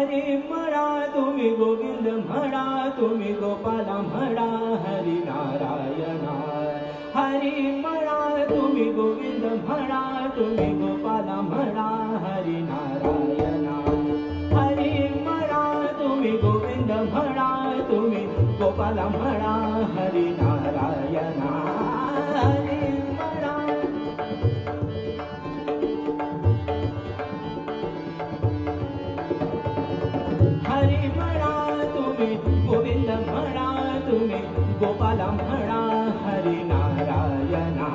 हरी म्हणा तुम्ही गोविंद म्हणा तुम्ही गोपाला म्हणा हरी नारायणा हरी म्हणा तुम्ही गोविंद म्हणा तुम्ही गोपाला म्हणा हरी नारायणा हरी म्हणा तुम्ही गोविंद म्हणा तुम्ही गोपाला म्हणा हरी नारायणा हरी म्हणा हरी म्हणा तुम्ही गोविंद म्हणा तुम्ही गोपाला म्हणा हरी नारायणा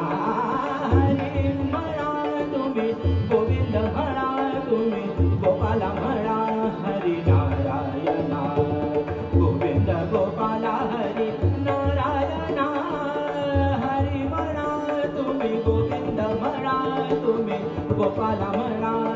हरी म्हणा तुम्ही गोविंद म्हणा तुम्ही गोपाला म्हणा हरी नारायणा गोविंद गोपाला हरी नारायणा हरी म्हणा तुम्ही गोविंद म्हणा तुम्ही गोपाला म्हणा